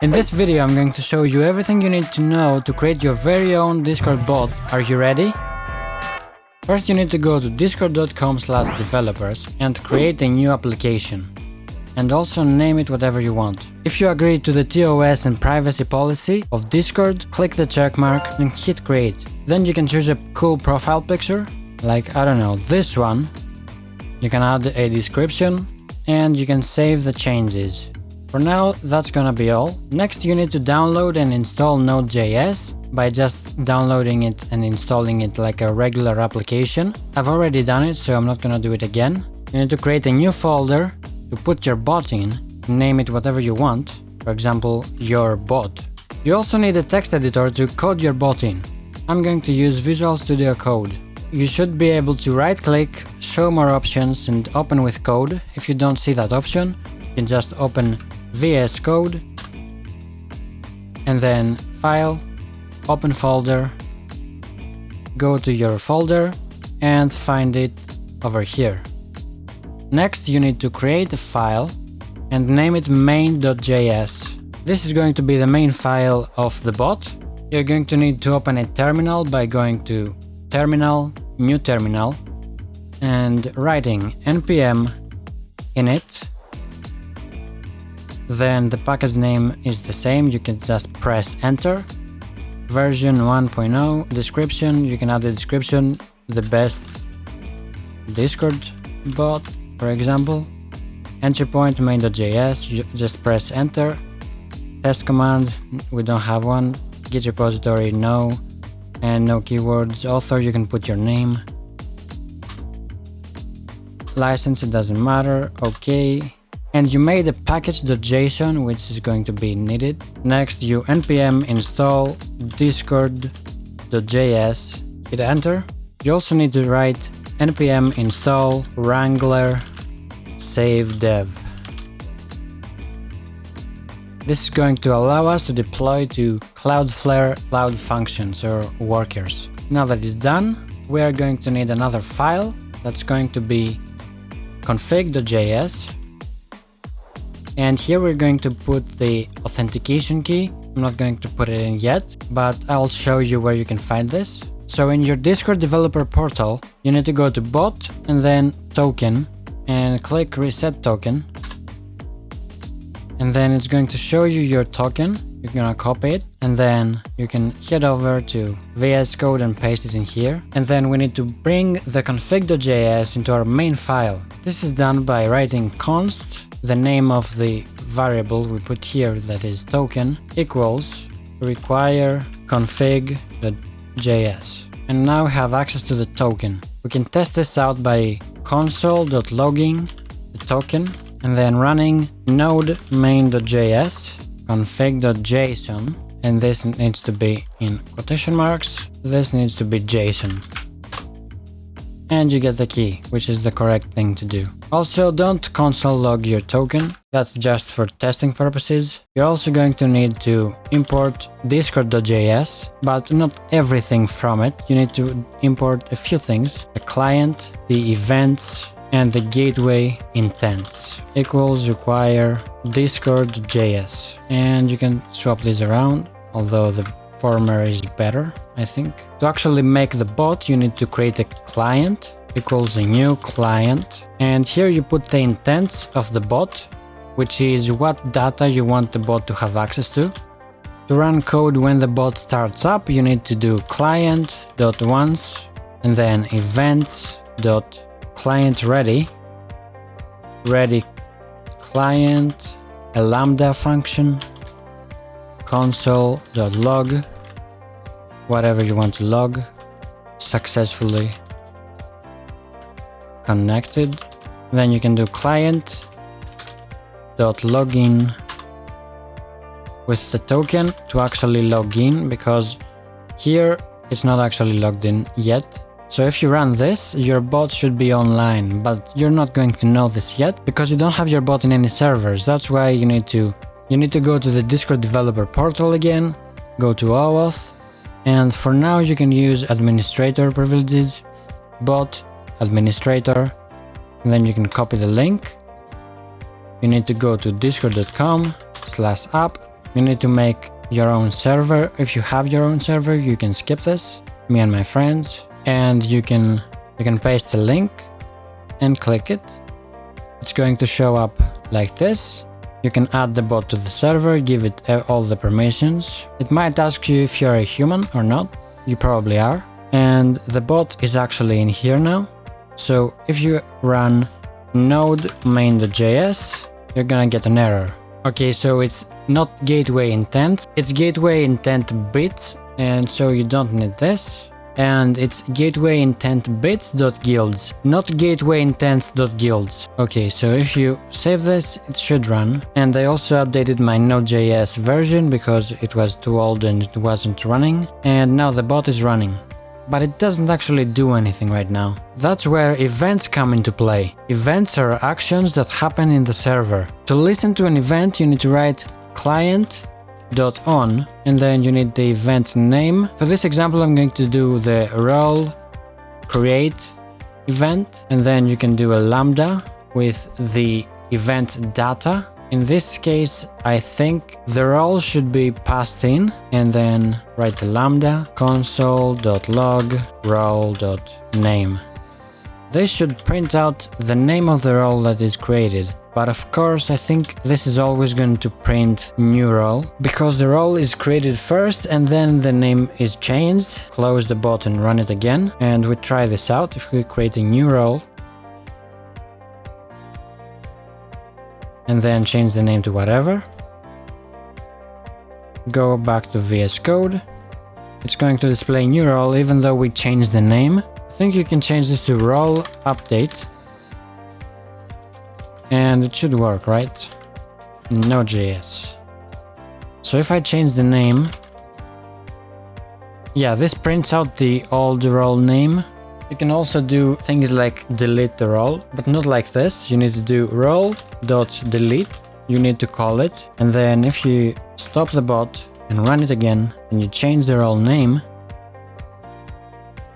In this video I'm going to show you everything you need to know to create your very own Discord bot. Are you ready? First you need to go to discord.com/developers and create a new application. And also name it whatever you want. If you agree to the TOS and privacy policy of Discord, click the check mark and hit create. Then you can choose a cool profile picture, like I don't know, this one. You can add a description and you can save the changes. For now, that's gonna be all. Next, you need to download and install Node.js by just downloading it and installing it like a regular application. I've already done it, so I'm not gonna do it again. You need to create a new folder to put your bot in, name it whatever you want, for example, your bot. You also need a text editor to code your bot in. I'm going to use Visual Studio Code. You should be able to right-click, show more options and open with code. If you don't see that option, you can just open VS Code and then File, Open Folder, go to your folder and find it over here. Next, you need to create a file and name it main.js. This is going to be the main file of the bot. You're going to need to open a terminal by going to Terminal, New Terminal, and writing npm init. Then the package name is the same, you can just press enter. Version 1.0, description, you can add the description, the best Discord bot, for example. Entry point main.js, you just press enter. Test command, we don't have one. Git repository, no. And no keywords. Author, you can put your name. License, it doesn't matter. Okay. And you made a package.json, which is going to be needed. Next, you npm install discord.js, hit enter. You also need to write npm install wrangler save dev. This is going to allow us to deploy to Cloudflare Cloud Functions or workers. Now that it's done, we are going to need another file that's going to be config.js. And here we're going to put the authentication key. I'm not going to put it in yet, but I'll show you where you can find this. So in your Discord developer portal, you need to go to bot and then token and click reset token. And then it's going to show you your token. You're gonna copy it and then you can head over to VS Code and paste it in here. And then we need to bring the config.js into our main file. This is done by writing const, the name of the variable we put here, that is token, equals require config.js. And now we have access to the token. We can test this out by console.logging the token and then running node main.js config.json, and this needs to be in quotation marks, this needs to be JSON. And you get the key, which is the correct thing to do. Also, don't console log your token, that's just for testing purposes. You're also going to need to import discord.js, but not everything from it. You need to import a few things: the client, the events, and the gateway intents. Equals require discord.js. And you can swap these around, although the former is better, I think. To actually make the bot, you need to create a client, equals a new client. And here you put the intents of the bot, which is what data you want the bot to have access to. To run code when the bot starts up, you need to do client.once and then events.client ready client, a lambda function, console.log, whatever you want to log, successfully connected. Then you can do client.login with the token to actually log in, because here it's not actually logged in yet. So if you run this, your bot should be online, but you're not going to know this yet because you don't have your bot in any servers. That's why you need to go to the Discord developer portal again, go to OAuth, and for now you can use administrator privileges, bot, administrator, and then you can copy the link. You need to go to discord.com/app You need to make your own server. If you have your own server, you can skip this, me and my friends, and you can paste the link and click it. It's going to show up like this. You can add the bot to the server, give it all the permissions. It might ask you if you're a human or not. You probably are. And the bot is actually in here now. So if you run node main.js, you're gonna get an error. Okay, so it's not gateway intent, it's gateway intent bits, and so you don't need this. And it's gateway intent bits.guilds, not gateway intents.guilds. Okay, so if you save this, it should run. And I also updated my Node.js version because it was too old and it wasn't running. And now the bot is running. But it doesn't actually do anything right now. That's where events come into play. Events are actions that happen in the server. To listen to an event, you need to write client.on, and then you need the event name. For this example, I'm going to do the role create event, and then you can do a lambda with the event data. In this case, I think the role should be passed in, and then write the lambda console.log role.name. This should print out the name of the role that is created. But of course, I think this is always going to print new role, because the role is created first and then the name is changed. Close the bot and run it again. And we try this out. If we create a new role and then change the name to whatever, go back to VS Code, it's going to display new role even though we changed the name. I think you can change this to role update. And it should work, right? Node.js. So if I change the name, yeah, this prints out the old role name. You can also do things like delete the role, but not like this. You need to do role.delete. You need to call it. And then if you stop the bot and run it again, and you change the role name,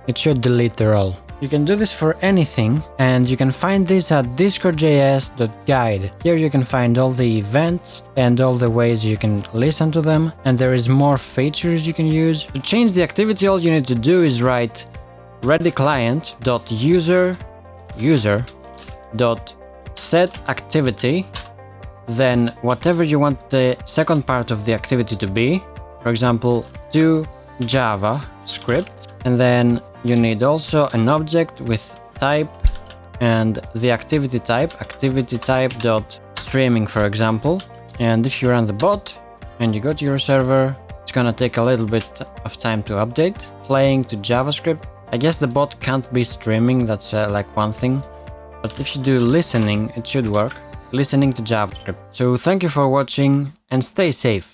it should delete the role. You can do this for anything, and you can find this at discordjs.guide. Here you can find all the events and all the ways you can listen to them, and there is more features you can use. To change the activity, all you need to do is write readyclient.user.setActivity, then whatever you want the second part of the activity to be, for example, do JavaScript, and then you need also an object with type and the activity type dot streaming, for example. And if you run the bot and you go to your server, it's gonna take a little bit of time to update. Playing to JavaScript, I guess the bot can't be streaming, that's like one thing. But if you do listening, it should work. Listening to JavaScript. So thank you for watching and stay safe.